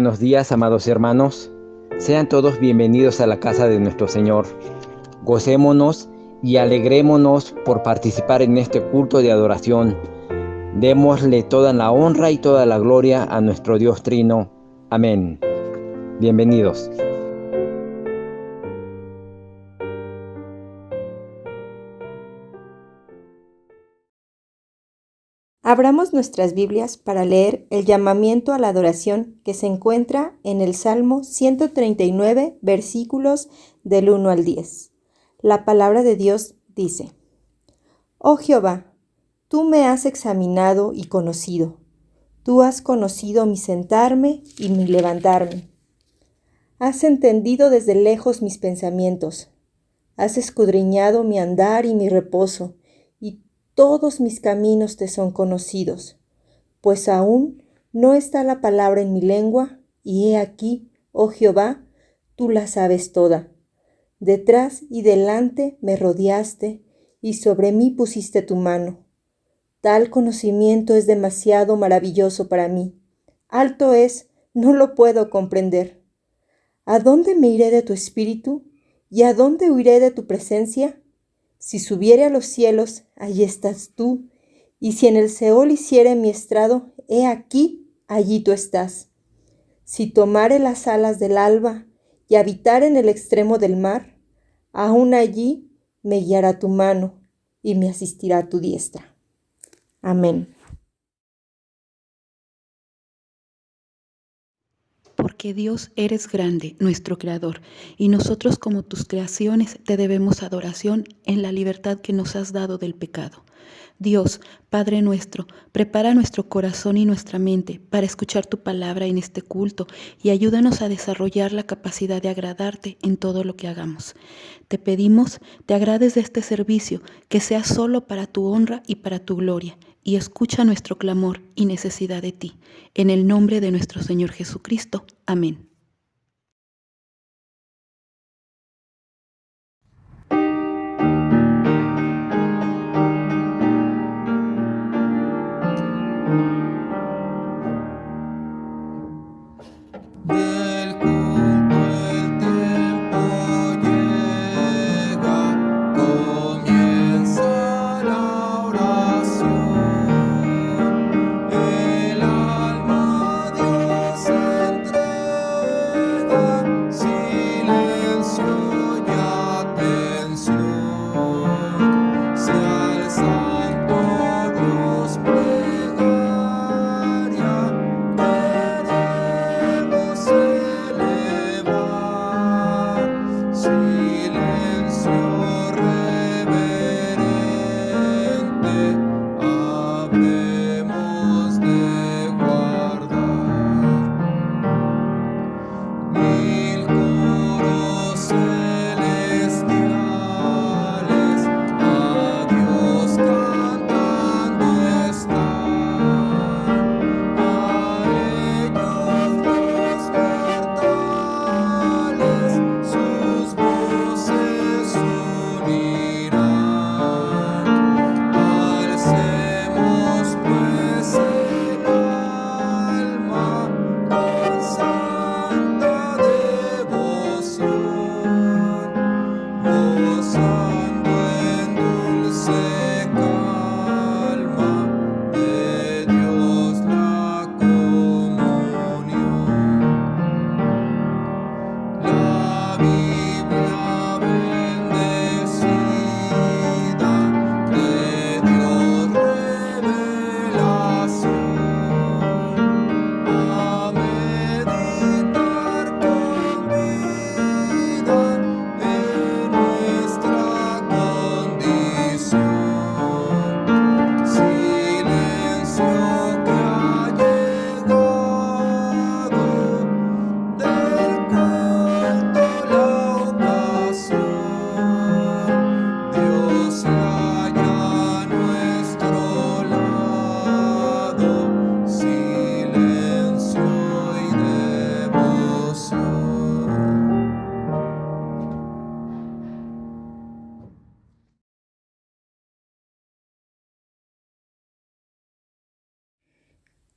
buenos días, amados hermanos. Sean todos bienvenidos a la casa de nuestro Señor. Gocémonos y alegrémonos por participar en este culto de adoración. Démosle toda la honra y toda la gloria a nuestro Dios Trino. Amén. Bienvenidos. Abramos nuestras Biblias para leer el llamamiento a la adoración que se encuentra en el Salmo 139, versículos del 1 al 10. La palabra de Dios dice: Oh Jehová, tú me has examinado y conocido. Tú has conocido mi sentarme y mi levantarme. Has entendido desde lejos mis pensamientos. Has escudriñado mi andar y mi reposo, y todos mis caminos te son conocidos. Pues aún no está la palabra en mi lengua, y he aquí, oh Jehová, tú la sabes toda. Detrás y delante me rodeaste, y sobre mí pusiste tu mano. Tal conocimiento es demasiado maravilloso para mí. Alto es, no lo puedo comprender. ¿A dónde me iré de tu espíritu? ¿Y a dónde huiré de tu presencia? Si subiere a los cielos, allí estás tú, y si en el Seol hiciere mi estrado, he aquí, allí tú estás. Si tomare las alas del alba y habitar en el extremo del mar, aún allí me guiará tu mano y me asistirá tu diestra. Amén. Porque Dios eres grande, nuestro Creador, y nosotros como tus creaciones te debemos adoración en la libertad que nos has dado del pecado. Dios, Padre nuestro, prepara nuestro corazón y nuestra mente para escuchar tu palabra en este culto y ayúdanos a desarrollar la capacidad de agradarte en todo lo que hagamos. Te pedimos, te agrades de este servicio, que sea solo para tu honra y para tu gloria, y escucha nuestro clamor y necesidad de ti. En el nombre de nuestro Señor Jesucristo. Amén. Del culto el tiempo llega, comienza la oración. El alma a Dios entrega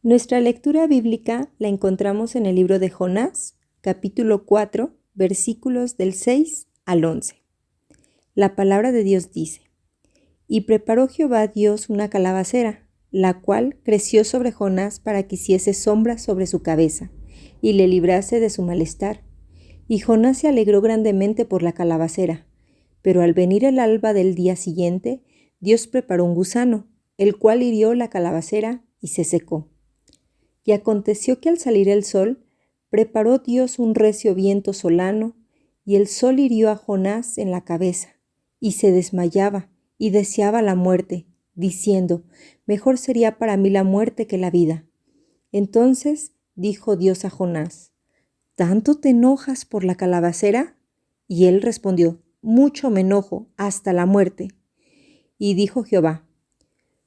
Nuestra lectura bíblica la encontramos en el libro de Jonás, capítulo 4, versículos del 6 al 11. La palabra de Dios dice: Y preparó Jehová Dios una calabacera, la cual creció sobre Jonás para que hiciese sombra sobre su cabeza, y le librase de su malestar. Y Jonás se alegró grandemente por la calabacera. Pero al venir el alba del día siguiente, Dios preparó un gusano, el cual hirió la calabacera y se secó. Y aconteció que al salir el sol, preparó Dios un recio viento solano, y el sol hirió a Jonás en la cabeza, y se desmayaba, y deseaba la muerte, diciendo: Mejor sería para mí la muerte que la vida. Entonces dijo Dios a Jonás: ¿Tanto te enojas por la calabacera? Y él respondió: Mucho me enojo, hasta la muerte. Y dijo Jehová: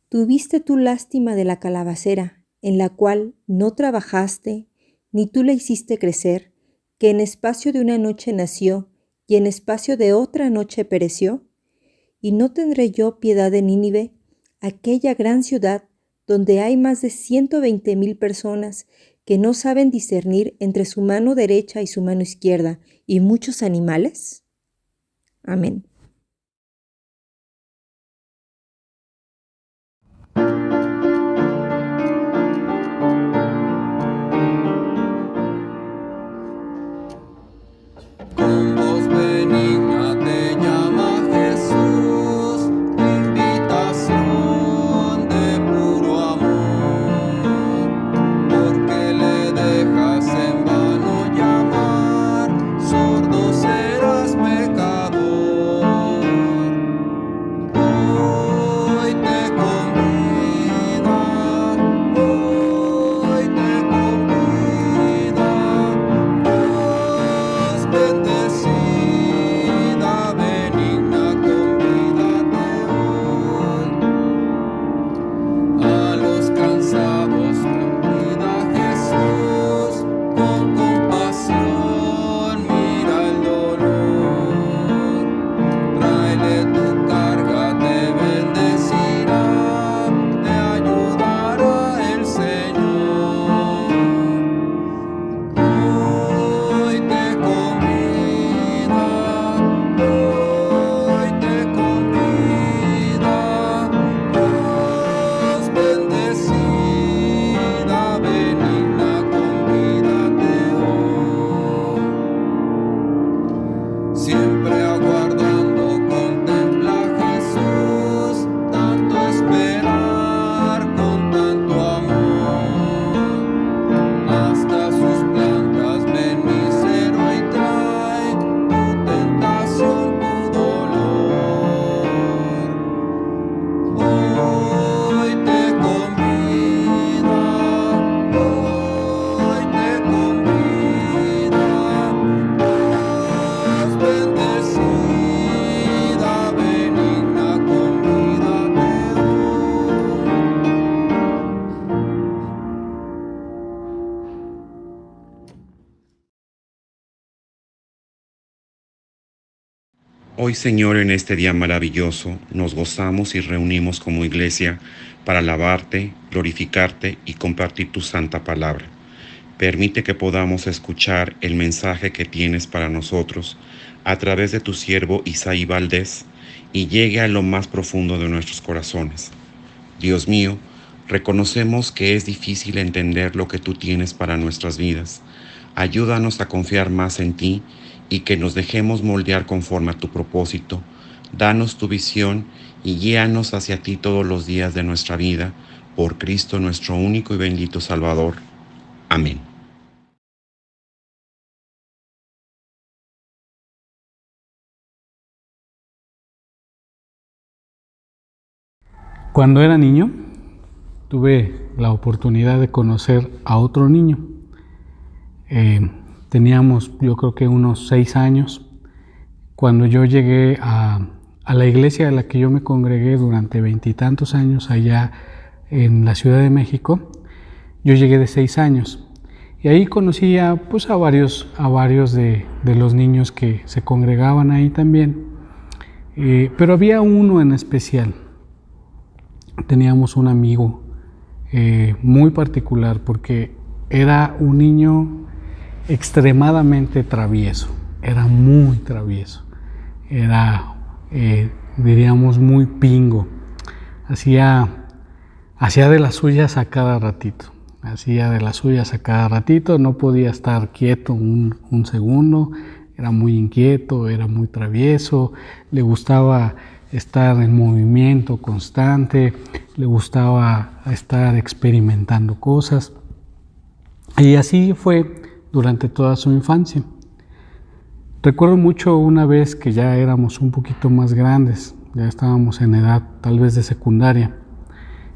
¿Tuviste tú lástima de la calabacera, en la cual no trabajaste, ni tú la hiciste crecer, que en espacio de una noche nació, y en espacio de otra noche pereció? ¿Y no tendré yo piedad de Nínive, aquella gran ciudad, donde hay más de 120,000 personas que no saben discernir entre su mano derecha y su mano izquierda, y muchos animales? Amén. Con voz benigna te llama Jesús, invitación de puro amor, porque le dejas en vano llamar, sordo serás pecador. Hoy te convida, Dios bendecida, benigna, convídate hoy. A los cansados convida Jesús, con compasión mira el dolor. Tráele tu carga, te bendecirá, te ayudará el Señor. Hoy te convida, Dios bendecida, benigna, convídate hoy. Siempre aguardando contempla a Jesús, tanto esperar con tanto amor. Hasta sus plantas ven misero y trae tu tentación, tu dolor. Hoy te convida, Dios bendecida, benigna, convídate hoy. Hoy, Señor, en este día maravilloso, nos gozamos y reunimos como iglesia para alabarte, glorificarte y compartir tu santa palabra. Permite que podamos escuchar el mensaje que tienes para nosotros a través de tu siervo Isaí Valdés y llegue a lo más profundo de nuestros corazones. Dios mío, reconocemos que es difícil entender lo que tú tienes para nuestras vidas. Ayúdanos a confiar más en ti y que nos dejemos moldear conforme a tu propósito. Danos tu visión y guíanos hacia ti todos los días de nuestra vida, por Cristo nuestro único y bendito Salvador. Amén. Cuando era niño, tuve la oportunidad de conocer a otro niño. Teníamos, yo creo que unos 6 años, cuando yo llegué a la iglesia a la que yo me congregué durante 20 y tantos años allá en la Ciudad de México. Yo llegué de 6 años y ahí conocí a varios de los niños que se congregaban ahí también, pero había uno en especial. Teníamos un amigo muy particular porque era un niño extremadamente travieso, era muy travieso, era, diríamos, muy pingo, hacía de las suyas a cada ratito, no podía estar quieto un segundo, era muy inquieto, era muy travieso, le gustaba estar en movimiento constante, le gustaba estar experimentando cosas. Y así fue durante toda su infancia. Recuerdo mucho una vez que ya éramos un poquito más grandes, ya estábamos en edad tal vez de secundaria,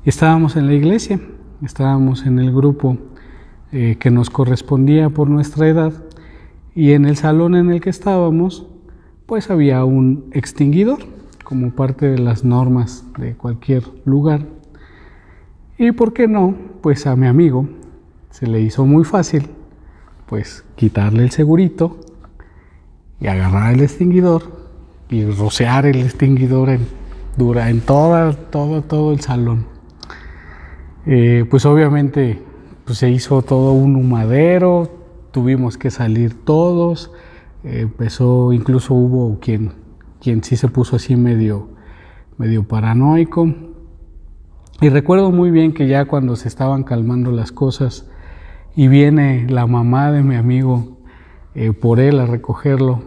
y estábamos en la iglesia, estábamos en el grupo que nos correspondía por nuestra edad, y en el salón en el que estábamos, pues había un extinguidor, como parte de las normas de cualquier lugar. Y por qué no, pues a mi amigo se le hizo muy fácil, pues quitarle el segurito y agarrar el extinguidor y rociar el extinguidor en todo el salón. Pues obviamente pues se hizo todo un humadero, tuvimos que salir todos, incluso hubo quien sí se puso así medio paranoico. Y recuerdo muy bien que ya cuando se estaban calmando las cosas y viene la mamá de mi amigo por él a recogerlo,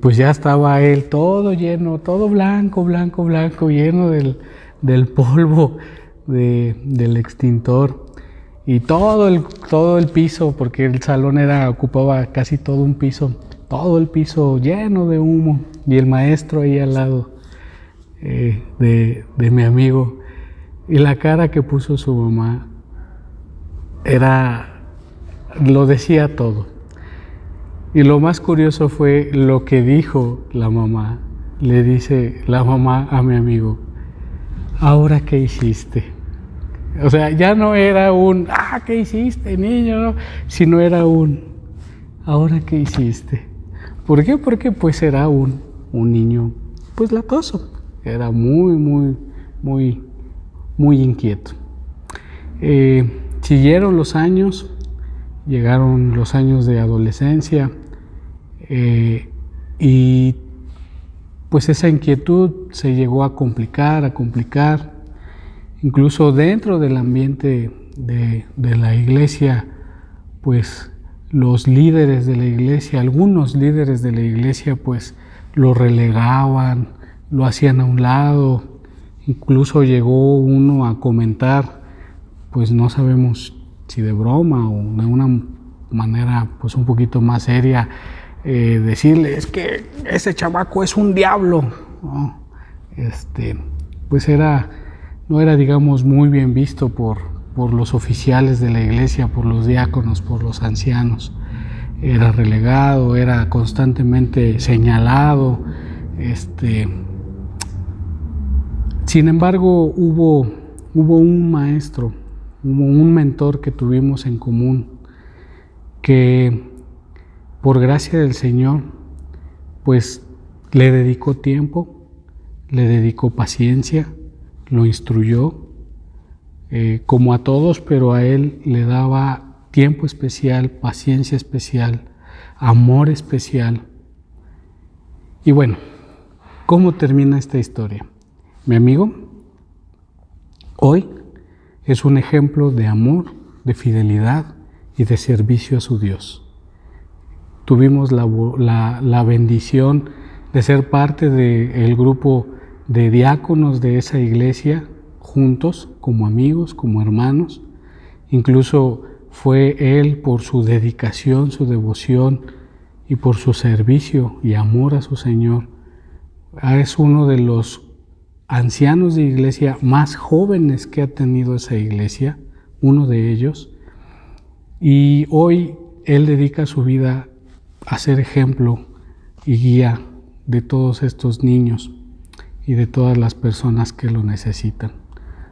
pues ya estaba él todo lleno, todo blanco, lleno del polvo del extintor, y todo el piso, porque el salón ocupaba casi todo un piso, todo el piso lleno de humo, y el maestro ahí al lado de mi amigo, y la cara que puso su mamá lo decía todo. Y lo más curioso fue lo que dijo la mamá. Le dice la mamá a mi amigo: ¿ahora qué hiciste? O sea, ya no era ¿qué hiciste, niño? No, sino era ¿ahora qué hiciste? ¿Por qué? Porque pues era un niño pues latoso, era muy inquieto. Siguieron los años, llegaron los años de adolescencia, y pues esa inquietud se llegó a complicar, incluso dentro del ambiente de la iglesia, pues los líderes de la iglesia, algunos líderes de la iglesia, pues lo relegaban, lo hacían a un lado. Incluso llegó uno a comentar, pues no sabemos si de broma o de una manera pues un poquito más seria, decirle: es que ese chamaco es un diablo, ¿no? Pues no era, digamos, muy bien visto por los oficiales de la iglesia, por los diáconos, por los ancianos. Era relegado, era constantemente señalado. Sin embargo, hubo un maestro, hubo un mentor que tuvimos en común, que por gracia del Señor, pues le dedicó tiempo, le dedicó paciencia, lo instruyó, como a todos, pero a él le daba tiempo especial, paciencia especial, amor especial. Y bueno, ¿cómo termina esta historia? Mi amigo hoy es un ejemplo de amor, de fidelidad y de servicio a su Dios. Tuvimos la bendición de ser parte del grupo de diáconos de esa iglesia, juntos, como amigos, como hermanos. Incluso fue él, por su dedicación, su devoción y por su servicio y amor a su Señor, es uno de los ancianos de iglesia más jóvenes que ha tenido esa iglesia, uno de ellos. Y hoy él dedica su vida a ser ejemplo y guía de todos estos niños y de todas las personas que lo necesitan.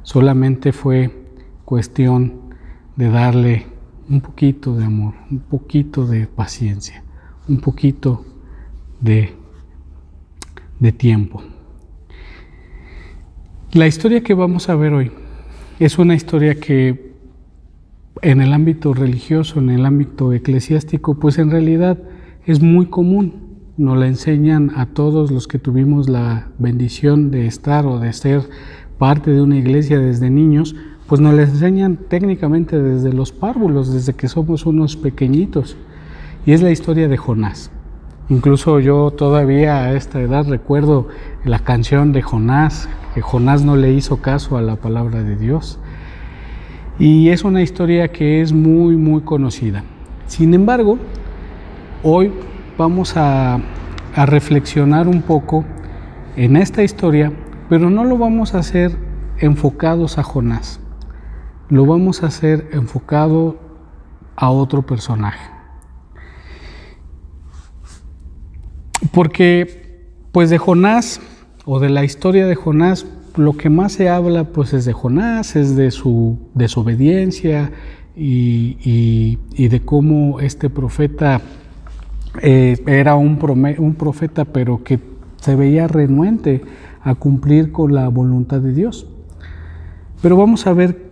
Solamente fue cuestión de darle un poquito de amor, un poquito de paciencia, un poquito de tiempo. La historia que vamos a ver hoy Es una historia que en el ámbito religioso, en el ámbito eclesiástico, pues en realidad es muy común. Nos la enseñan a todos los que tuvimos la bendición de estar o de ser parte de una iglesia desde niños, pues nos la enseñan técnicamente desde los párvulos, desde que somos unos pequeñitos. Y es la historia de Jonás. Incluso yo todavía a esta edad recuerdo la canción de Jonás, que Jonás no le hizo caso a la palabra de Dios. Y es una historia que es muy, muy conocida. Sin embargo, hoy vamos a reflexionar un poco en esta historia, pero no lo vamos a hacer enfocados a Jonás. Lo vamos a hacer enfocado a otro personaje. Porque, pues de Jonás, o de la historia de Jonás, lo que más se habla, pues es de Jonás, es de su desobediencia y de cómo este profeta era un profeta, pero que se veía renuente a cumplir con la voluntad de Dios. Pero vamos a ver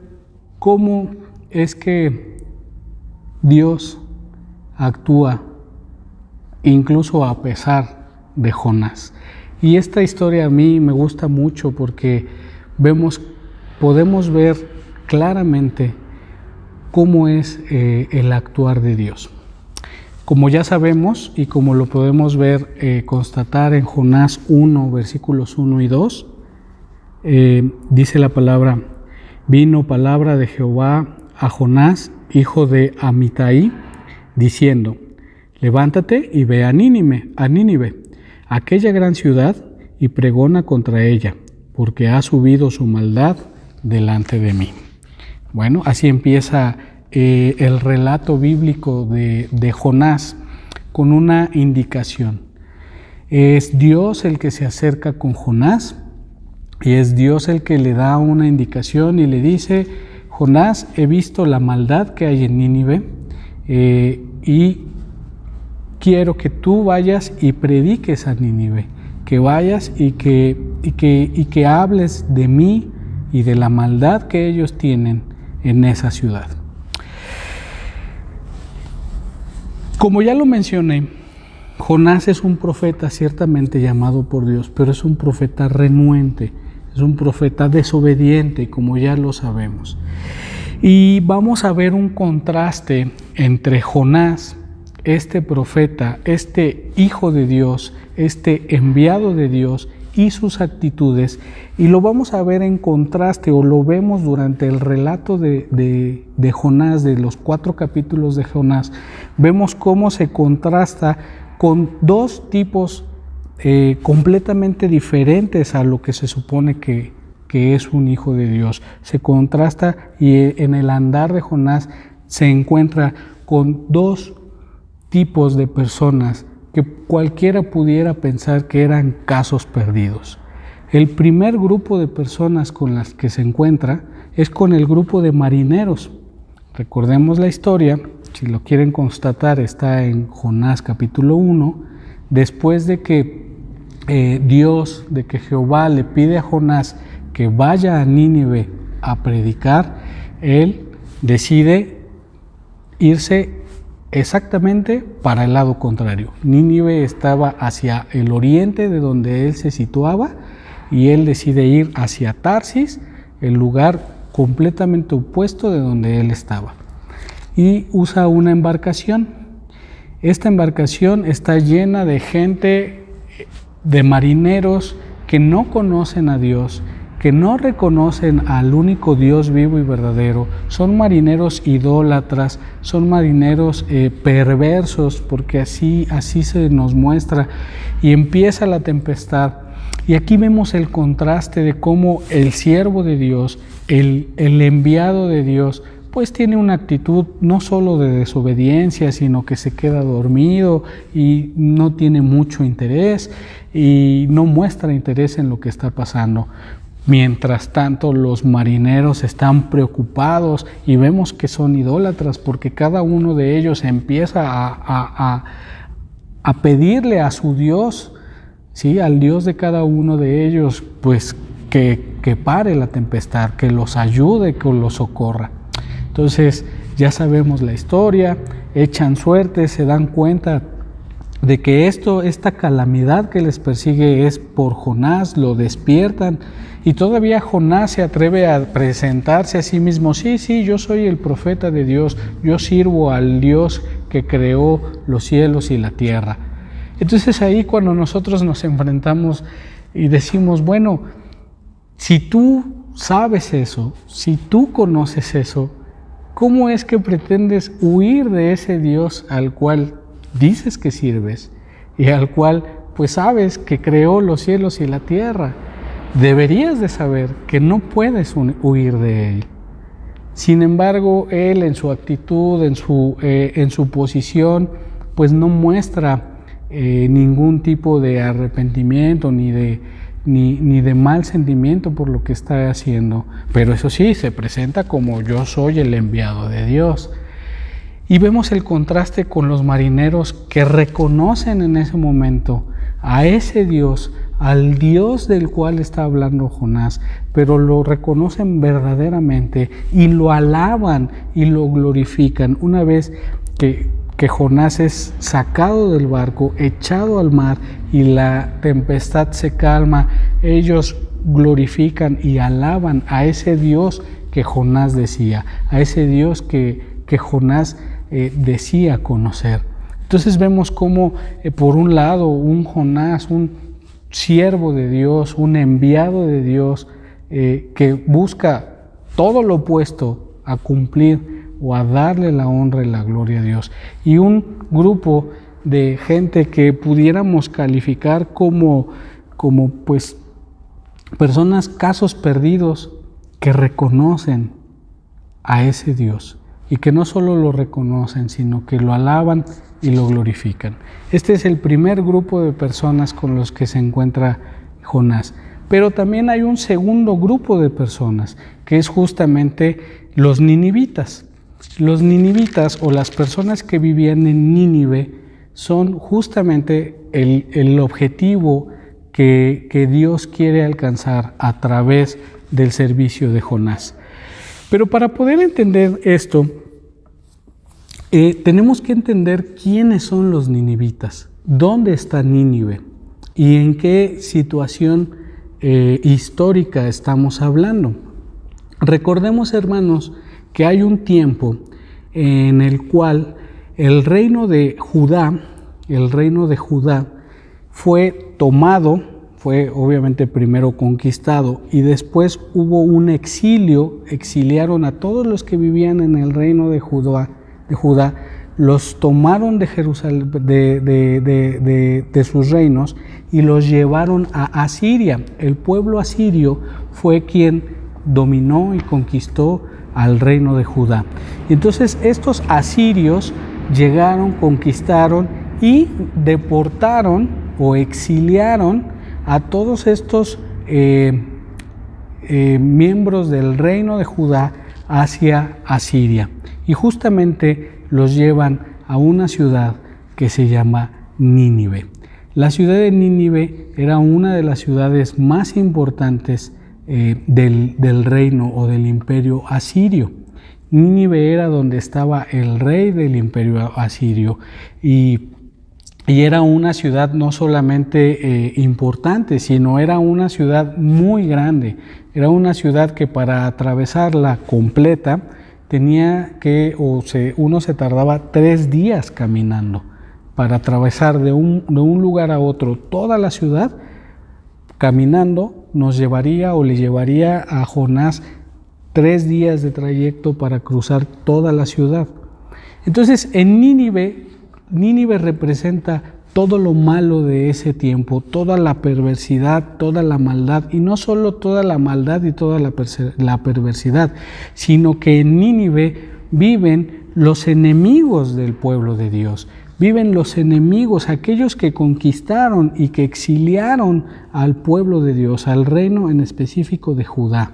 cómo es que Dios actúa incluso a pesar de Jonás. Y esta historia a mí me gusta mucho porque podemos ver claramente cómo es el actuar de Dios. Como ya sabemos y como lo podemos ver, constatar en Jonás 1, versículos 1 y 2, dice la palabra: vino palabra de Jehová a Jonás, hijo de Amitai, diciendo: levántate y ve a Nínive, aquella gran ciudad, y pregona contra ella, porque ha subido su maldad delante de mí. Bueno, así empieza el relato bíblico de Jonás con una indicación. Es Dios el que se acerca con Jonás y es Dios el que le da una indicación y le dice: Jonás, he visto la maldad que hay en Nínive y quiero que tú vayas y prediques a Nínive, que vayas y que hables de mí y de la maldad que ellos tienen en esa ciudad. Como ya lo mencioné, Jonás es un profeta ciertamente llamado por Dios, pero es un profeta renuente, es un profeta desobediente, como ya lo sabemos. Y vamos a ver un contraste entre Jonás, este profeta, este hijo de Dios, este enviado de Dios, y sus actitudes, y lo vamos a ver en contraste, o lo vemos durante el relato de Jonás, de los 4 capítulos de Jonás. Vemos cómo se contrasta con dos tipos completamente diferentes a lo que se supone que es un hijo de Dios. Se contrasta, y en el andar de Jonás se encuentra con dos tipos de personas que cualquiera pudiera pensar que eran casos perdidos. El primer grupo de personas con las que se encuentra es con el grupo de marineros. Recordemos la historia, si lo quieren constatar, está en Jonás capítulo 1, después de que de que Jehová le pide a Jonás que vaya a Nínive a predicar, él decide irse exactamente para el lado contrario. Nínive estaba hacia el oriente de donde él se situaba, y él decide ir hacia Tarsis, el lugar completamente opuesto de donde él estaba. Y usa una embarcación. Esta embarcación está llena de gente, de marineros que no conocen a Dios, que no reconocen al único Dios vivo y verdadero. Son marineros idólatras, son marineros perversos, porque así se nos muestra. Y empieza la tempestad. Y aquí vemos el contraste de cómo el siervo de Dios, el enviado de Dios, pues tiene una actitud no solo de desobediencia, sino que se queda dormido y no tiene mucho interés y no muestra interés en lo que está pasando. Mientras tanto, los marineros están preocupados y vemos que son idólatras, porque cada uno de ellos empieza a pedirle a su Dios, ¿sí?, al Dios de cada uno de ellos, pues que que pare la tempestad, que los ayude, que los socorra. Entonces ya sabemos la historia, echan suerte, se dan cuenta de que esta calamidad que les persigue es por Jonás, lo despiertan y todavía Jonás se atreve a presentarse a sí mismo. Sí, yo soy el profeta de Dios, yo sirvo al Dios que creó los cielos y la tierra. Entonces ahí cuando nosotros nos enfrentamos y decimos, bueno, si tú sabes eso, si tú conoces eso, ¿cómo es que pretendes huir de ese Dios al cual dices que sirves y al cual pues sabes que creó los cielos y la tierra? Deberías de saber que no puedes huir de Él. Sin embargo, Él en su actitud, en su posición, pues no muestra ningún tipo de arrepentimiento ni de mal sentimiento por lo que está haciendo. Pero eso sí, se presenta como yo soy el enviado de Dios. Y vemos el contraste con los marineros que reconocen en ese momento a ese Dios, al Dios del cual está hablando Jonás, pero lo reconocen verdaderamente y lo alaban y lo glorifican. Una vez que Jonás es sacado del barco, echado al mar y la tempestad se calma, ellos glorifican y alaban a ese Dios que Jonás decía, a ese Dios que Jonás decía conocer. Entonces vemos cómo por un lado un Jonás, un siervo de Dios, un enviado de Dios que busca todo lo opuesto a cumplir o a darle la honra y la gloria a Dios, y un grupo de gente que pudiéramos calificar como pues personas, casos perdidos, que reconocen a ese Dios y que no solo lo reconocen, sino que lo alaban y lo glorifican. Este es el primer grupo de personas con los que se encuentra Jonás. Pero también hay un segundo grupo de personas, que es justamente los ninivitas. Los ninivitas, o las personas que vivían en Nínive, son justamente el objetivo que Dios quiere alcanzar a través del servicio de Jonás. Pero para poder entender esto, tenemos que entender quiénes son los ninivitas, dónde está Nínive y en qué situación histórica estamos hablando. Recordemos, hermanos, que hay un tiempo en el cual el reino de Judá fue tomado, fue obviamente primero conquistado y después hubo un exilio, exiliaron a todos los que vivían en el reino de Judá, los tomaron de Jerusalén, de sus reinos y los llevaron a Asiria. El pueblo asirio fue quien dominó y conquistó al reino de Judá. Entonces estos asirios llegaron, conquistaron y deportaron o exiliaron a todos estos miembros del reino de Judá hacia Asiria. Y justamente los llevan a una ciudad que se llama Nínive. La ciudad de Nínive era una de las ciudades más importantes del reino o del imperio asirio. Nínive era donde estaba el rey del imperio asirio y era una ciudad no solamente importante, sino era una ciudad muy grande. Era una ciudad que para atravesarla completa uno se tardaba 3 días caminando. Para atravesar de un lugar a otro toda la ciudad, caminando le llevaría a Jonás 3 días de trayecto para cruzar toda la ciudad. Entonces en Nínive representa todo lo malo de ese tiempo, toda la perversidad, toda la maldad, y no solo toda la maldad y toda la perversidad, sino que en Nínive viven los enemigos del pueblo de Dios, viven los enemigos, aquellos que conquistaron y que exiliaron al pueblo de Dios, al reino en específico de Judá.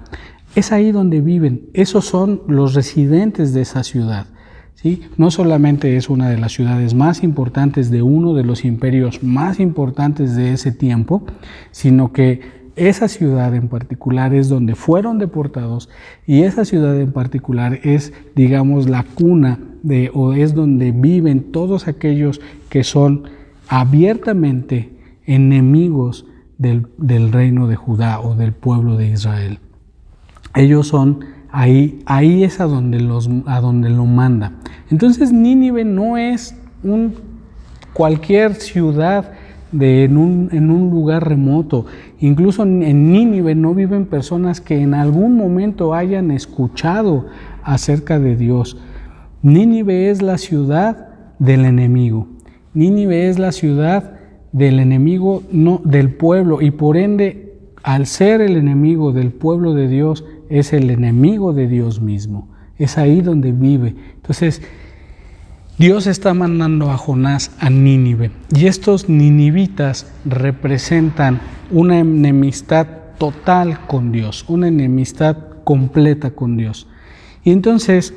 Es ahí donde viven, esos son los residentes de esa ciudad. ¿Sí? No solamente es una de las ciudades más importantes de uno de los imperios más importantes de ese tiempo, sino que esa ciudad en particular es donde fueron deportados, y esa ciudad en particular es, digamos, la cuna o es donde viven todos aquellos que son abiertamente enemigos del reino de Judá o del pueblo de Israel. Ellos son ahí es a donde lo manda. Entonces Nínive no es cualquier ciudad en un lugar remoto. Incluso en Nínive no viven personas que en algún momento hayan escuchado acerca de Dios. Nínive es la ciudad del enemigo. Nínive es la ciudad del enemigo, no del pueblo, y por ende, al ser el enemigo del pueblo de Dios, es el enemigo de Dios mismo. Es ahí donde vive. Entonces, Dios está mandando a Jonás a Nínive, y estos ninivitas representan una enemistad total con Dios, una enemistad completa con Dios. Y entonces,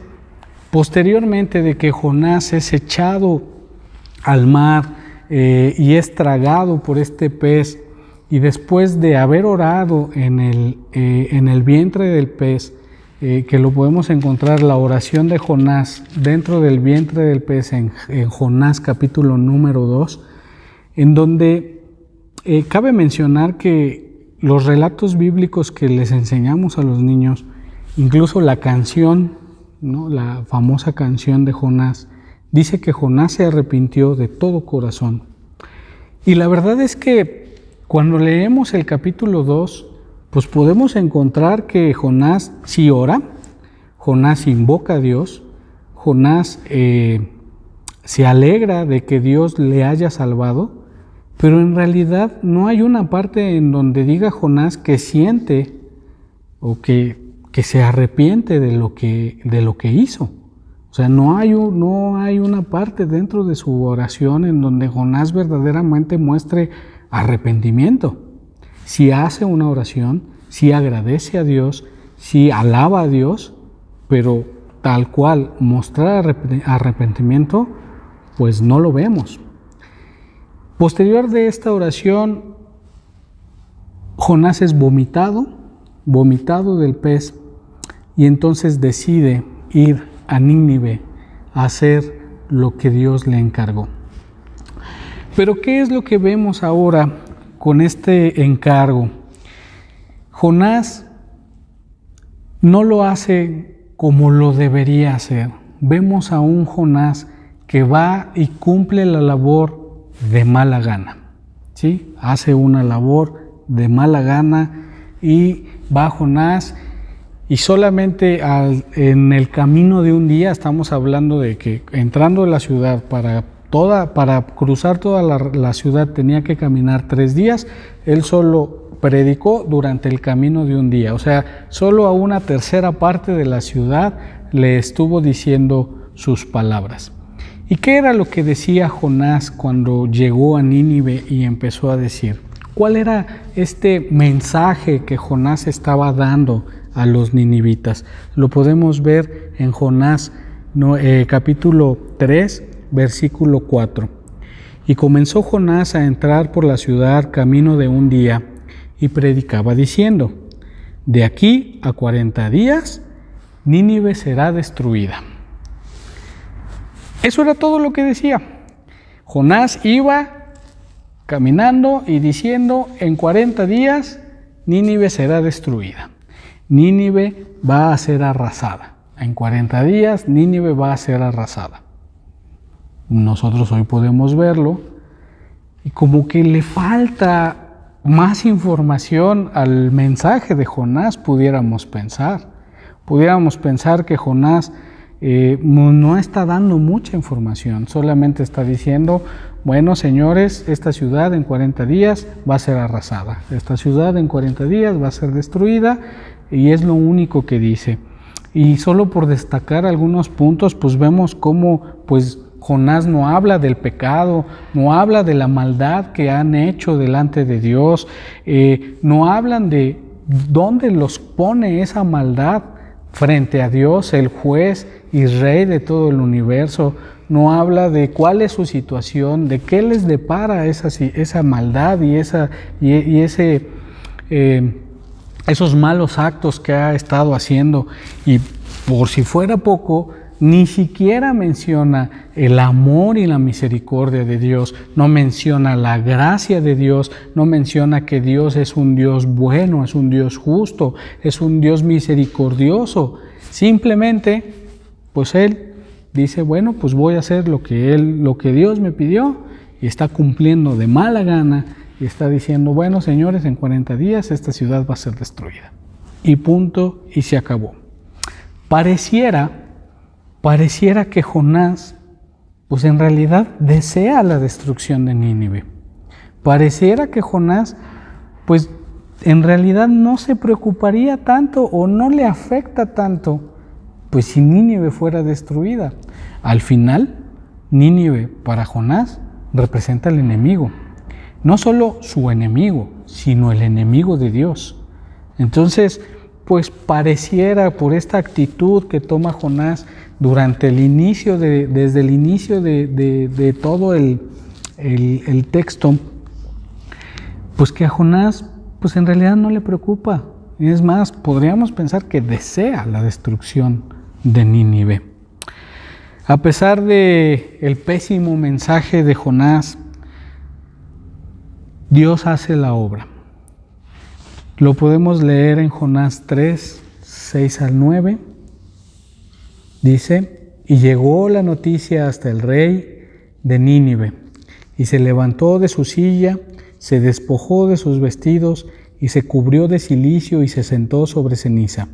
posteriormente de que Jonás es echado al mar y es tragado por este pez, y después de haber orado en el vientre del pez, que lo podemos encontrar, la oración de Jonás dentro del vientre del pez en Jonás capítulo número 2, en donde cabe mencionar que los relatos bíblicos que les enseñamos a los niños, incluso la canción, ¿no?, la famosa canción de Jonás, dice que Jonás se arrepintió de todo corazón. Y la verdad es que cuando leemos el capítulo 2, pues podemos encontrar que Jonás sí ora, Jonás invoca a Dios, Jonás se alegra de que Dios le haya salvado, pero en realidad no hay una parte en donde diga Jonás que siente o que se arrepiente de lo que hizo. O sea, no hay una parte dentro de su oración en donde Jonás verdaderamente muestre arrepentimiento. Si hace una oración, si agradece a Dios, si alaba a Dios, pero tal cual mostrar arrepentimiento, pues no lo vemos. Posterior de esta oración, Jonás es vomitado del pez, y entonces decide ir a Nínive a hacer lo que Dios le encargó. Pero ¿qué es lo que vemos ahora con este encargo? Jonás no lo hace como lo debería hacer. Vemos a un Jonás que va y cumple la labor de mala gana, ¿sí? Hace una labor de mala gana y va Jonás, y solamente en el camino de un día, estamos hablando de que entrando en la ciudad para cruzar toda la ciudad tenía que caminar 3 días, él solo predicó durante el camino de un día. O sea, solo a una tercera parte de la ciudad le estuvo diciendo sus palabras. ¿Y qué era lo que decía Jonás cuando llegó a Nínive y empezó a decir? ¿Cuál era este mensaje que Jonás estaba dando a los ninivitas? Lo podemos ver en Jonás capítulo 3, versículo 4. Y comenzó Jonás a entrar por la ciudad camino de un día, y predicaba diciendo: de aquí a 40 días Nínive será destruida. Eso era todo lo que decía. Jonás iba caminando y diciendo: en 40 días Nínive será destruida. Nínive va a ser arrasada. En 40 días Nínive va a ser arrasada. Nosotros hoy podemos verlo y como que le falta más información al mensaje de Jonás, pudiéramos pensar. Pudiéramos pensar que Jonás no está dando mucha información, solamente está diciendo: bueno, señores, esta ciudad en 40 días va a ser arrasada, esta ciudad en 40 días va a ser destruida, y es lo único que dice. Y solo por destacar algunos puntos, pues vemos cómo pues Jonás no habla del pecado, no habla de la maldad que han hecho delante de Dios, no hablan de dónde los pone esa maldad frente a Dios, el juez y rey de todo el universo. No habla de cuál es su situación, de qué les depara esa maldad y ese esos malos actos que ha estado haciendo, y por si fuera poco, ni siquiera menciona el amor y la misericordia de Dios, no menciona la gracia de Dios, no menciona que Dios es un Dios bueno, es un Dios justo, es un Dios misericordioso. Simplemente, pues él dice, bueno, pues voy a hacer lo que Dios me pidió, y está cumpliendo de mala gana, y está diciendo, bueno, señores, en 40 días esta ciudad va a ser destruida. Y punto, y se acabó. Pareciera que Jonás, pues en realidad desea la destrucción de Nínive. Pareciera que Jonás, pues en realidad no se preocuparía tanto o no le afecta tanto, pues si Nínive fuera destruida. Al final, Nínive para Jonás representa al enemigo. No solo su enemigo, sino el enemigo de Dios. Entonces, pues pareciera por esta actitud que toma Jonás durante el inicio, desde el inicio de todo el texto, pues que a Jonás, pues en realidad no le preocupa. Es más, podríamos pensar que desea la destrucción de Nínive. A pesar de el pésimo mensaje de Jonás, Dios hace la obra. Lo podemos leer en Jonás 3, 6 al 9. Dice, y llegó la noticia hasta el rey de Nínive, y se levantó de su silla, se despojó de sus vestidos, y se cubrió de cilicio y se sentó sobre ceniza,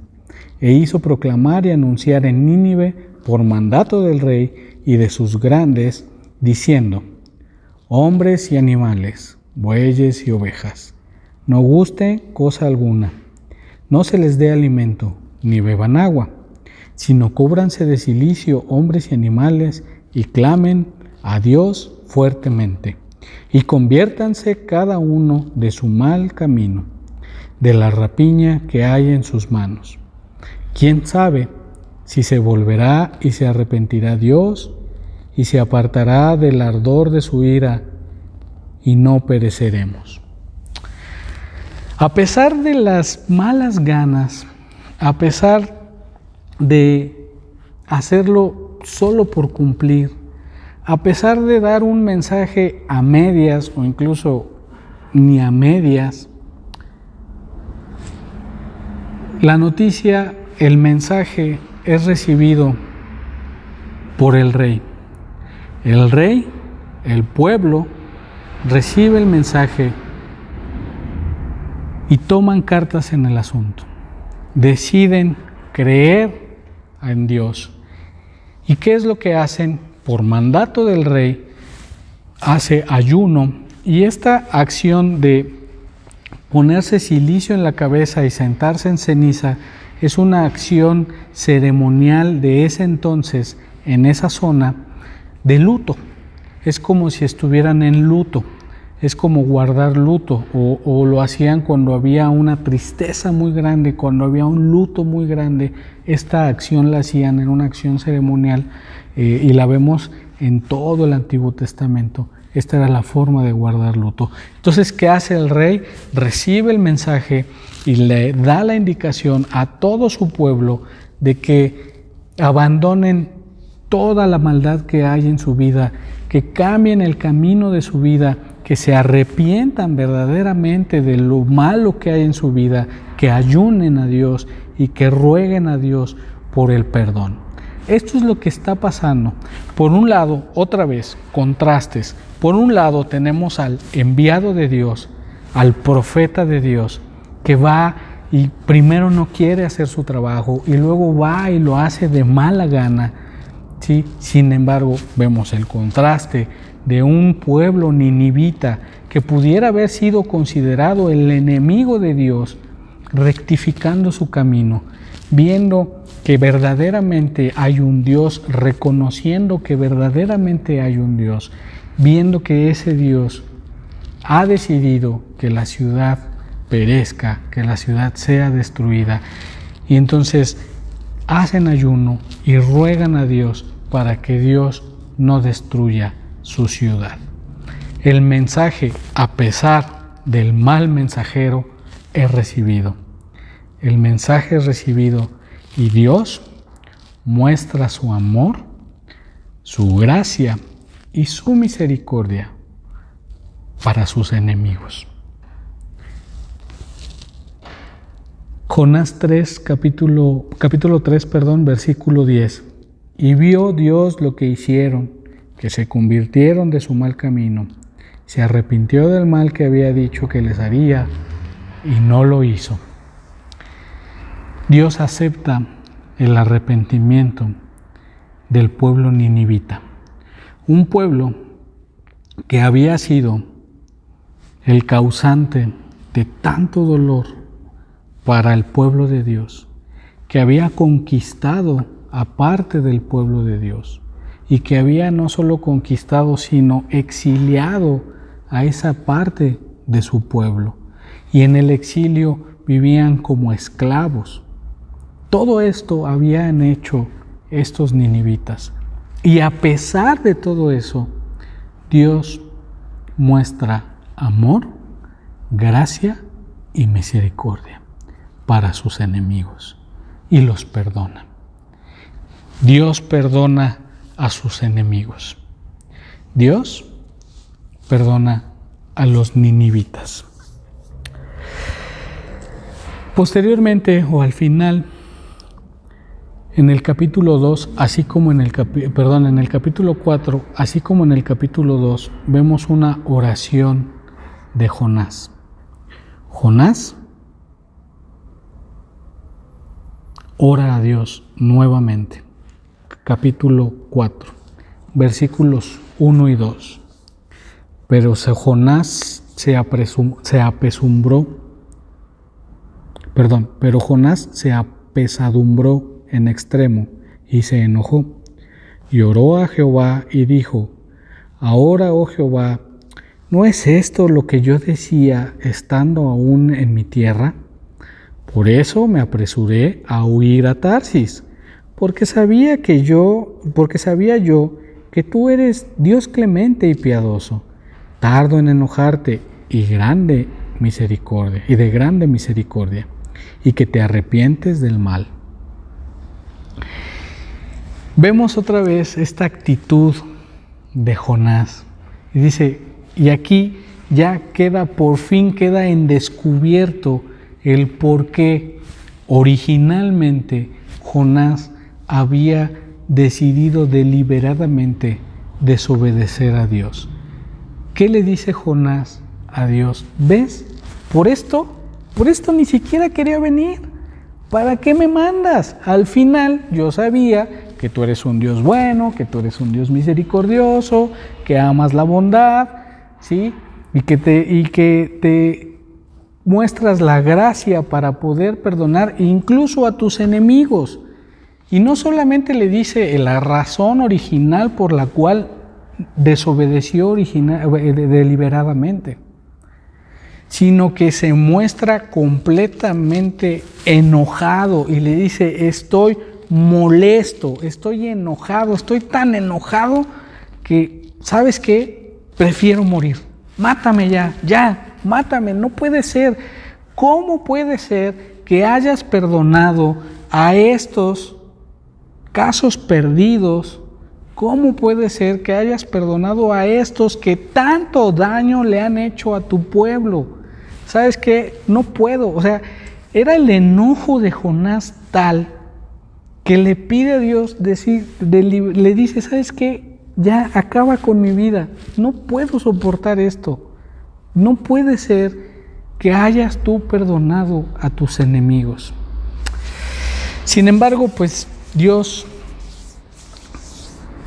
e hizo proclamar y anunciar en Nínive por mandato del rey y de sus grandes, diciendo, hombres y animales, bueyes y ovejas, no guste cosa alguna, no se les dé alimento, ni beban agua, sino cúbranse de cilicio hombres y animales, y clamen a Dios fuertemente, y conviértanse cada uno de su mal camino, de la rapiña que hay en sus manos. ¿Quién sabe si se volverá y se arrepentirá Dios, y se apartará del ardor de su ira, y no pereceremos? A pesar de las malas ganas, a pesar de hacerlo solo por cumplir, a pesar de dar un mensaje a medias o incluso ni a medias, la noticia, el mensaje es recibido por el rey. El rey, el pueblo, recibe el mensaje y toman cartas en el asunto. Deciden creer en Dios. ¿Y qué es lo que hacen? Por mandato del rey, hace ayuno, y esta acción de ponerse cilicio en la cabeza y sentarse en ceniza es una acción ceremonial de ese entonces, en esa zona, de luto. Es como si estuvieran en luto, es como guardar luto, o lo hacían cuando había una tristeza muy grande, cuando había un luto muy grande. Esta acción la hacían en una acción ceremonial, y la vemos en todo el Antiguo Testamento. Esta era la forma de guardar luto. Entonces, ¿qué hace el rey? Recibe el mensaje y le da la indicación a todo su pueblo de que abandonen toda la maldad que hay en su vida, que cambien el camino de su vida, que se arrepientan verdaderamente de lo malo que hay en su vida, que ayunen a Dios y que rueguen a Dios por el perdón. Esto es lo que está pasando. Por un lado, otra vez, contrastes. Por un lado tenemos al enviado de Dios, al profeta de Dios, que va y primero no quiere hacer su trabajo y luego va y lo hace de mala gana, ¿sí? Sin embargo, vemos el contraste de un pueblo ninivita que pudiera haber sido considerado el enemigo de Dios, rectificando su camino, viendo que verdaderamente hay un Dios, reconociendo que verdaderamente hay un Dios, viendo que ese Dios ha decidido que la ciudad perezca, que la ciudad sea destruida. Y entonces hacen ayuno y ruegan a Dios para que Dios no destruya su ciudad. El mensaje, a pesar del mal mensajero, es recibido. El mensaje es recibido y Dios muestra su amor, su gracia y su misericordia para sus enemigos. Jonás 3, capítulo 3, versículo 10. Y vio Dios lo que hicieron, que se convirtieron de su mal camino. Se arrepintió del mal que había dicho que les haría y no lo hizo. Dios acepta el arrepentimiento del pueblo ninivita, un pueblo que había sido el causante de tanto dolor para el pueblo de Dios, que había conquistado a parte del pueblo de Dios y que había no solo conquistado, sino exiliado a esa parte de su pueblo. Y en el exilio vivían como esclavos. Todo esto habían hecho estos ninivitas. Y a pesar de todo eso, Dios muestra amor, gracia y misericordia para sus enemigos y los perdona. Dios perdona a sus enemigos. Dios perdona a los ninivitas. Posteriormente o al final, en el capítulo 2, así como en el capítulo 4, así como en el capítulo 2, vemos una oración de Jonás. Jonás ora a Dios nuevamente. Capítulo 4, versículos 1 y 2. Pero Jonás se apesadumbró en extremo y se enojó. Y oró a Jehová y dijo: Ahora, oh Jehová, ¿no es esto lo que yo decía estando aún en mi tierra? Por eso me apresuré a huir a Tarsis, porque sabía yo que tú eres Dios clemente y piadoso, tardo en enojarte y de grande misericordia, y que te arrepientes del mal. Vemos otra vez esta actitud de Jonás. Y dice, y aquí ya por fin queda en descubierto el por qué originalmente Jonás había decidido deliberadamente desobedecer a Dios. ¿Qué le dice Jonás a Dios? ¿Ves? Por esto ni siquiera quería venir. ¿Para qué me mandas? Al final yo sabía que tú eres un Dios bueno, que tú eres un Dios misericordioso, que amas la bondad, ¿sí? Y que te muestras la gracia para poder perdonar incluso a tus enemigos. Y no solamente le dice la razón original por la cual desobedeció deliberadamente, sino que se muestra completamente enojado y le dice: estoy molesto, estoy enojado, estoy tan enojado que, ¿sabes qué? Prefiero morir. Mátame ya, mátame. No puede ser. ¿Cómo puede ser que hayas perdonado a estos casos perdidos? ¿Cómo puede ser que hayas perdonado a estos que tanto daño le han hecho a tu pueblo? ¿Sabes qué? No puedo. O sea, era el enojo de Jonás tal que le pide a Dios le dice: ¿sabes qué? Ya acaba con mi vida. No puedo soportar esto. No puede ser que hayas tú perdonado a tus enemigos. Sin embargo, pues Dios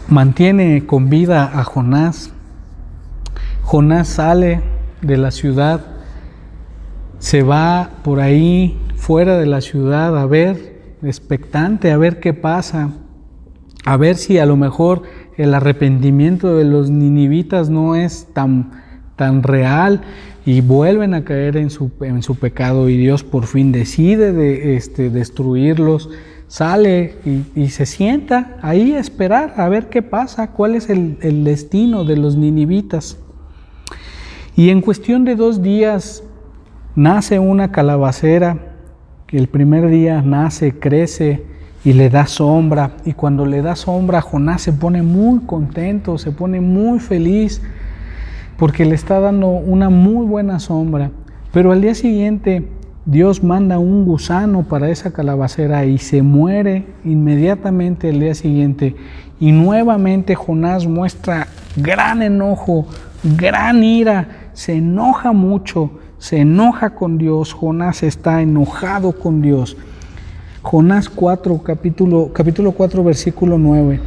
mantiene con vida a Jonás. Jonás sale de la ciudad, se va por ahí fuera de la ciudad a ver, expectante, a ver qué pasa, a ver si a lo mejor el arrepentimiento de los ninivitas no es tan real, y vuelven a caer en su pecado, y Dios por fin decide destruirlos. Sale y se sienta ahí a esperar a ver qué pasa, cuál es el destino de los ninivitas. Y en cuestión de 2 días nace una calabacera, que el primer día nace, crece y le da sombra. Y cuando le da sombra, Jonás se pone muy contento, se pone muy feliz, porque le está dando una muy buena sombra. Pero al día siguiente, Dios manda un gusano para esa calabacera y se muere inmediatamente el día siguiente. Y nuevamente Jonás muestra gran enojo, gran ira, se enoja mucho, se enoja con Dios. Jonás está enojado con Dios. Jonás 4, capítulo 4, versículo 9.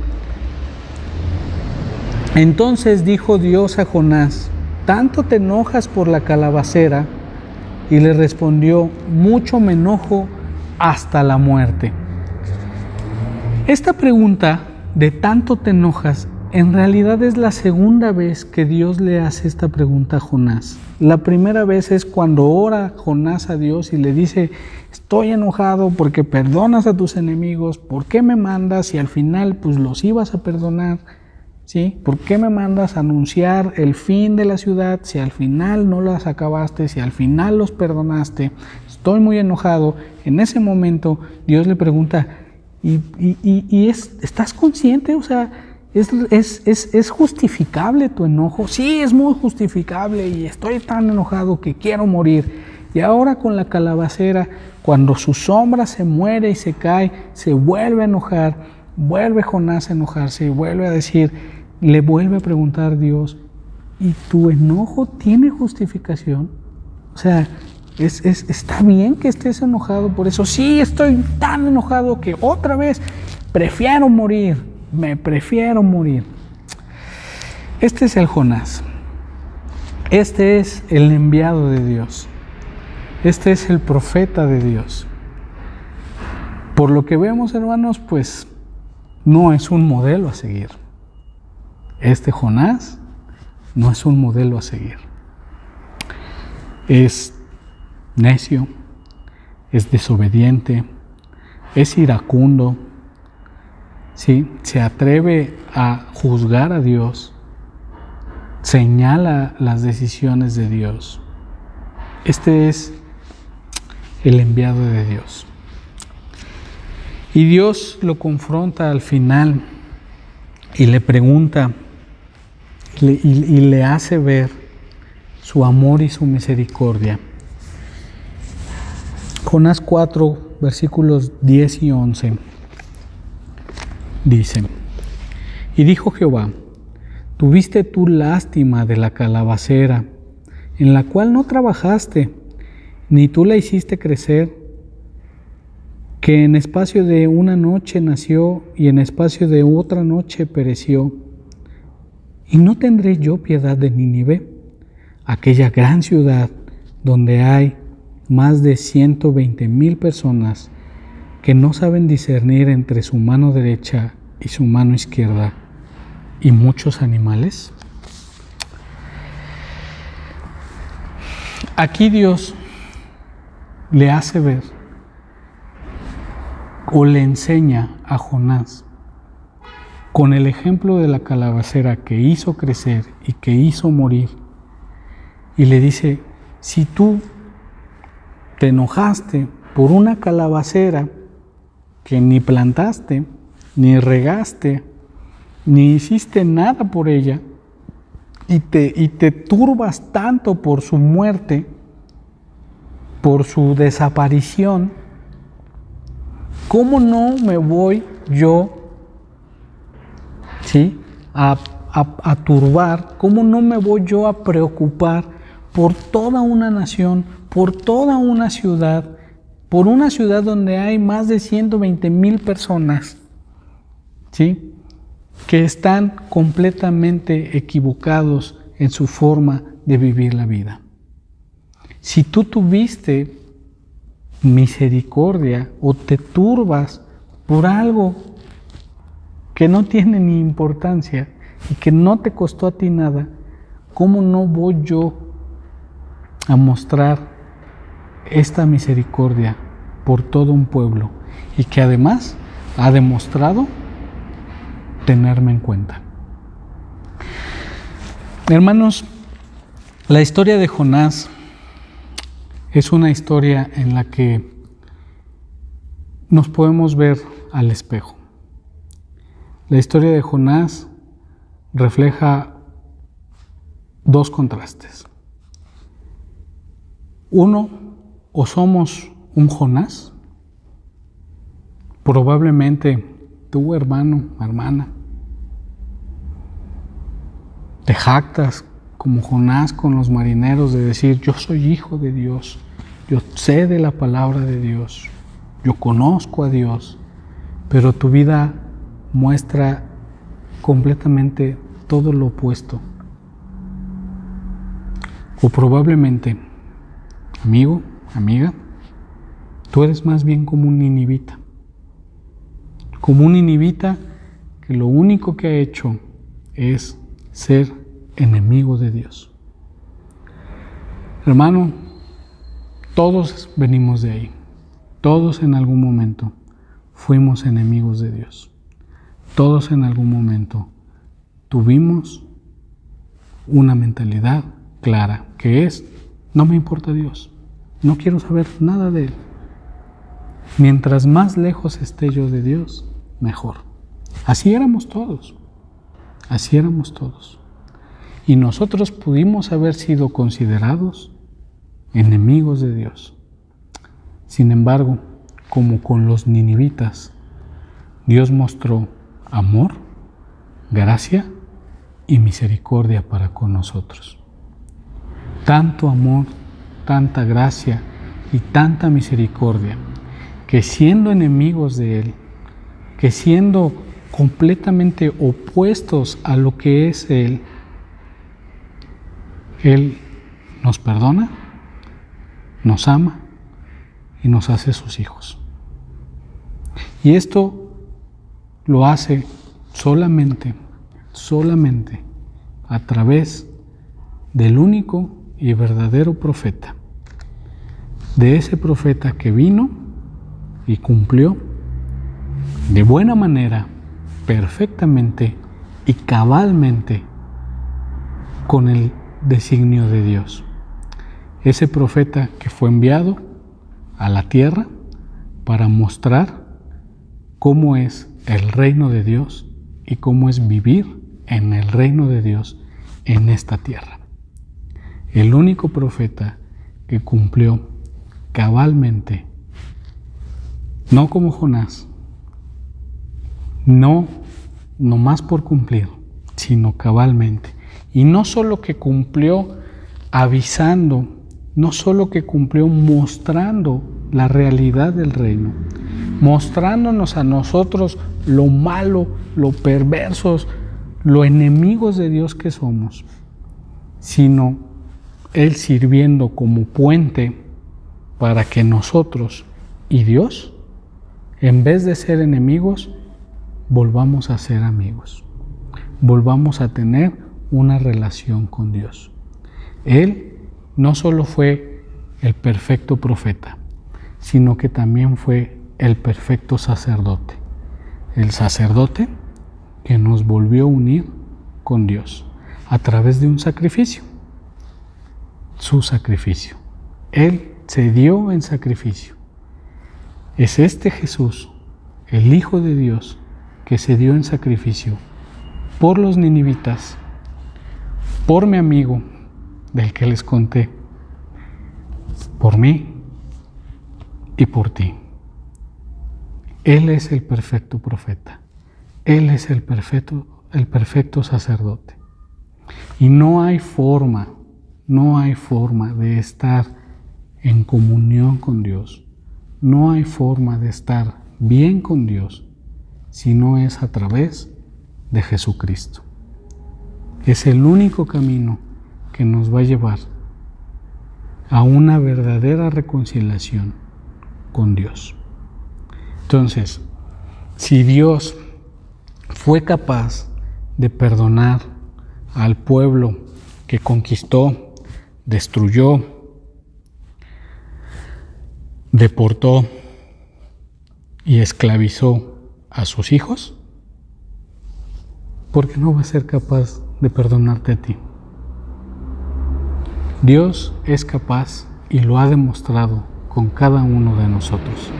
Entonces dijo Dios a Jonás: ¿tanto te enojas por la calabacera? Y le respondió: mucho me enojo hasta la muerte. Esta pregunta de ¿tanto te enojas? En realidad es la segunda vez que Dios le hace esta pregunta a Jonás. La primera vez es cuando ora Jonás a Dios y le dice: estoy enojado porque perdonas a tus enemigos, ¿por qué me mandas y al final pues los ibas a perdonar? ¿Sí? ¿Por qué me mandas a anunciar el fin de la ciudad si al final no las acabaste, si al final los perdonaste? Estoy muy enojado. En ese momento Dios le pregunta: ¿estás consciente? O sea, ¿es justificable tu enojo? Sí, es muy justificable y estoy tan enojado que quiero morir. Y ahora con la calabacera, cuando su sombra se muere y se cae, se vuelve a enojar, vuelve Jonás a enojarse y vuelve a decir, le vuelve a preguntar a Dios: ¿y tu enojo tiene justificación? O sea, ¿está bien que estés enojado por eso? Sí, estoy tan enojado que otra vez prefiero morir, me prefiero morir. Este es el Jonás. Este es el enviado de Dios. Este es el profeta de Dios. Por lo que vemos, hermanos, pues no es un modelo a seguir. Este Jonás no es un modelo a seguir. Es necio, es desobediente, es iracundo, ¿sí? Se atreve a juzgar a Dios, señala las decisiones de Dios. Este es el enviado de Dios. Y Dios lo confronta al final y le pregunta y le hace ver su amor y su misericordia. Jonás 4, versículos 10 y 11, dice: y dijo Jehová: tuviste tú lástima de la calabacera, en la cual no trabajaste, ni tú la hiciste crecer, que en espacio de una noche nació y en espacio de otra noche pereció. ¿Y no tendré yo piedad de Nínive, aquella gran ciudad donde hay más de 120,000 personas que no saben discernir entre su mano derecha y su mano izquierda, y muchos animales? Aquí Dios le hace ver o le enseña a Jonás, con el ejemplo de la calabacera que hizo crecer y que hizo morir, y le dice: si tú te enojaste por una calabacera que ni plantaste, ni regaste, ni hiciste nada por ella, y te turbas tanto por su muerte, por su desaparición, ¿cómo no me voy yo, ¿sí?, a turbar? ¿Cómo no me voy yo a preocupar por toda una nación, por toda una ciudad, por una ciudad donde hay más de 120,000 personas, ¿sí?, que están completamente equivocados en su forma de vivir la vida? Si tú tuviste misericordia o te turbas por algo que no tiene ni importancia y que no te costó a ti nada, ¿cómo no voy yo a mostrar esta misericordia por todo un pueblo y que además ha demostrado tenerme en cuenta? Hermanos, la historia de Jonás Es una historia en la que nos podemos ver al espejo. La historia de Jonás refleja dos contrastes. Uno, o somos un Jonás, probablemente tú, hermano, hermana, te jactas como Jonás con los marineros de decir: yo soy hijo de Dios, yo sé de la palabra de Dios, yo conozco a Dios, pero tu vida muestra completamente todo lo opuesto. O probablemente, amigo, amiga, tú eres más bien como un ninivita. Como un ninivita que lo único que ha hecho es ser enemigo de Dios. Hermano, todos venimos de ahí. Todos en algún momento fuimos enemigos de Dios. Todos en algún momento tuvimos una mentalidad clara, que es: no me importa Dios, no quiero saber nada de Él. Mientras más lejos esté yo de Dios, mejor. Así éramos todos. Así éramos todos. Y nosotros pudimos haber sido considerados enemigos de Dios. Sin embargo, como con los ninivitas, Dios mostró amor, gracia y misericordia para con nosotros. Tanto amor, tanta gracia y tanta misericordia, que siendo enemigos de Él, que siendo completamente opuestos a lo que es Él nos perdona, nos ama y nos hace sus hijos. Y esto lo hace solamente a través del único y verdadero profeta, de ese profeta que vino y cumplió de buena manera, perfectamente y cabalmente con el designio de Dios. Ese profeta que fue enviado a la tierra para mostrar cómo es el reino de Dios y cómo es vivir en el reino de Dios en esta tierra. El único profeta que cumplió cabalmente, no como Jonás, no más por cumplir, sino cabalmente. Y no solo que cumplió avisando, no solo que cumplió mostrando la realidad del reino, mostrándonos a nosotros lo malo, lo perversos, lo enemigos de Dios que somos, sino Él sirviendo como puente para que nosotros y Dios, en vez de ser enemigos, volvamos a ser amigos, volvamos a tener una relación con Dios. Él no solo fue el perfecto profeta, sino que también fue el perfecto sacerdote. El sacerdote que nos volvió a unir con Dios a través de un sacrificio. Su sacrificio. Él se dio en sacrificio. Es este Jesús, el Hijo de Dios, que se dio en sacrificio por los ninivitas, por mi amigo del que les conté, por mí y por ti. Él es el perfecto profeta. Él es el perfecto sacerdote. Y no hay forma de estar en comunión con Dios. No hay forma de estar bien con Dios si no es a través de Jesucristo. Es el único camino que nos va a llevar a una verdadera reconciliación con Dios. Entonces, si Dios fue capaz de perdonar al pueblo que conquistó, destruyó, deportó y esclavizó a sus hijos, ¿por qué no va a ser capaz de perdonarte a ti? Dios es capaz y lo ha demostrado con cada uno de nosotros.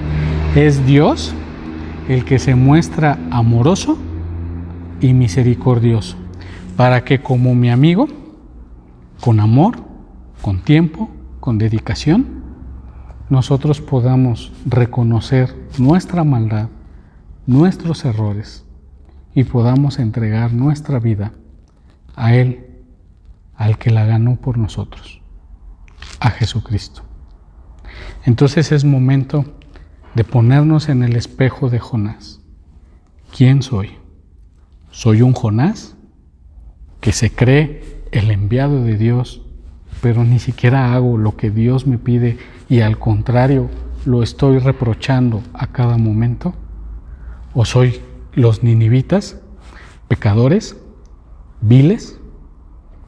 Es Dios el que se muestra amoroso y misericordioso, para que como mi amigo, con amor, con tiempo, con dedicación, nosotros podamos reconocer nuestra maldad, nuestros errores, y podamos entregar nuestra vida a Él, al que la ganó por nosotros, a Jesucristo. Entonces es momento de ponernos en el espejo de Jonás. ¿Quién soy? ¿Soy un Jonás que se cree el enviado de Dios, pero ni siquiera hago lo que Dios me pide y al contrario lo estoy reprochando a cada momento? ¿O soy los ninivitas, pecadores, viles,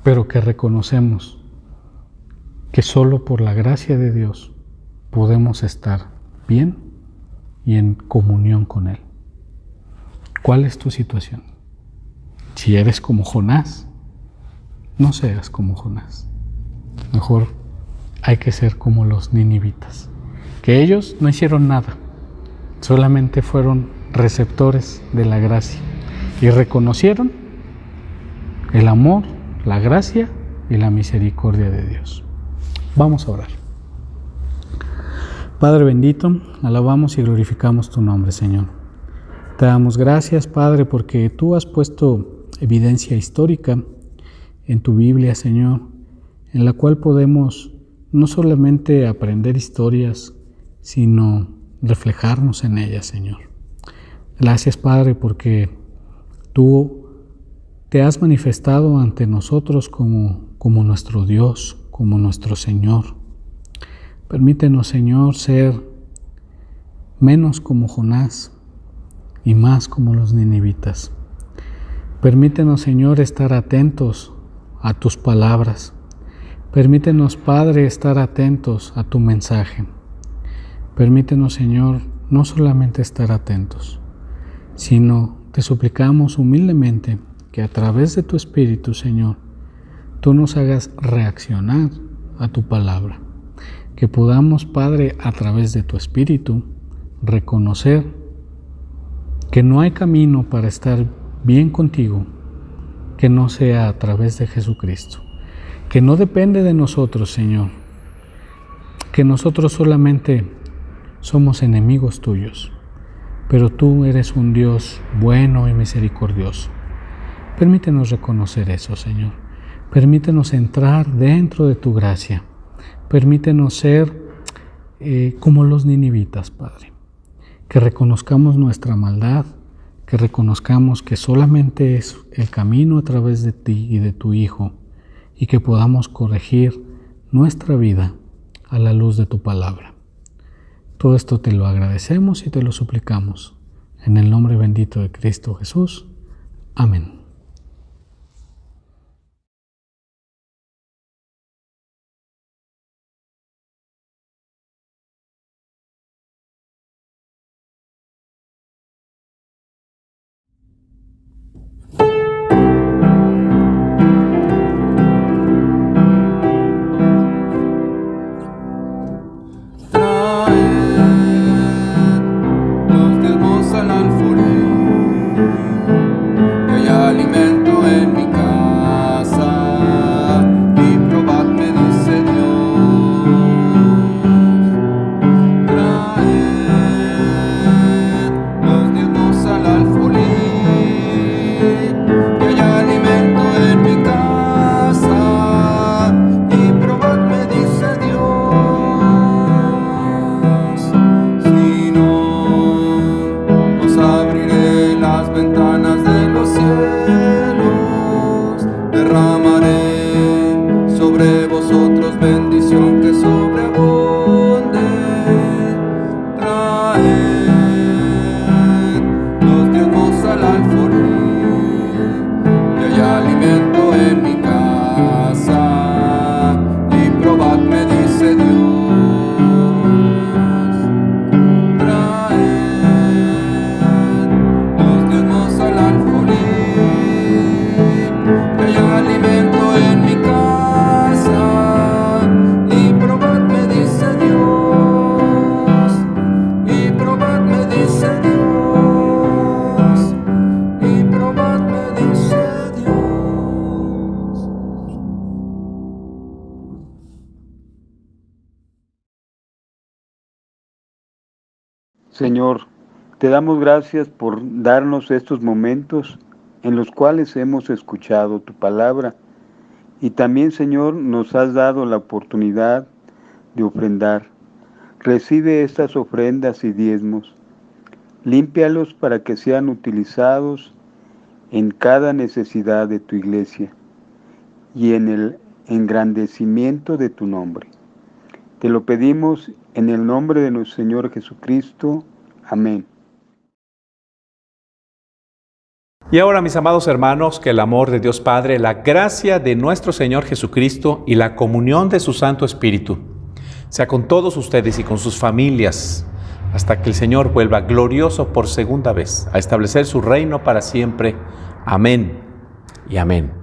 pero que reconocemos que solo por la gracia de Dios podemos estar bien y en comunión con Él? ¿Cuál es tu situación? Si eres como Jonás, no seas como Jonás. Mejor hay que ser como los ninivitas, que ellos no hicieron nada, solamente fueron receptores de la gracia y reconocieron el amor, la gracia y la misericordia de Dios. Vamos a orar. Padre bendito, alabamos y glorificamos tu nombre, Señor. Te damos gracias, Padre, porque tú has puesto evidencia histórica en tu Biblia, Señor, en la cual podemos no solamente aprender historias, sino reflejarnos en ellas, Señor. Gracias, Padre, porque tú te has manifestado ante nosotros como nuestro Dios, como nuestro Señor. Permítenos, Señor, ser menos como Jonás y más como los ninivitas. Permítenos, Señor, estar atentos a tus palabras. Permítenos, Padre, estar atentos a tu mensaje. Permítenos, Señor, no solamente estar atentos, sino te suplicamos humildemente que a través de tu Espíritu, Señor, tú nos hagas reaccionar a tu palabra. Que podamos, Padre, a través de tu Espíritu, reconocer que no hay camino para estar bien contigo que no sea a través de Jesucristo. Que no depende de nosotros, Señor. Que nosotros solamente somos enemigos tuyos, pero tú eres un Dios bueno y misericordioso. Permítenos reconocer eso, Señor. Permítenos entrar dentro de tu gracia. Permítenos ser como los ninivitas, Padre. Que reconozcamos nuestra maldad, que reconozcamos que solamente es el camino a través de ti y de tu Hijo, y que podamos corregir nuestra vida a la luz de tu palabra. Todo esto te lo agradecemos y te lo suplicamos. En el nombre bendito de Cristo Jesús. Amén. Traed los diezmos al alfolí, y allá Señor, te damos gracias por darnos estos momentos en los cuales hemos escuchado tu palabra y también, Señor, nos has dado la oportunidad de ofrendar. Recibe estas ofrendas y diezmos, límpialos para que sean utilizados en cada necesidad de tu iglesia y en el engrandecimiento de tu nombre. Te lo pedimos en el nombre de nuestro Señor Jesucristo. Amén. Y ahora, mis amados hermanos, que el amor de Dios Padre, la gracia de nuestro Señor Jesucristo y la comunión de su Santo Espíritu sea con todos ustedes y con sus familias, hasta que el Señor vuelva glorioso por segunda vez a establecer su reino para siempre. Amén y amén.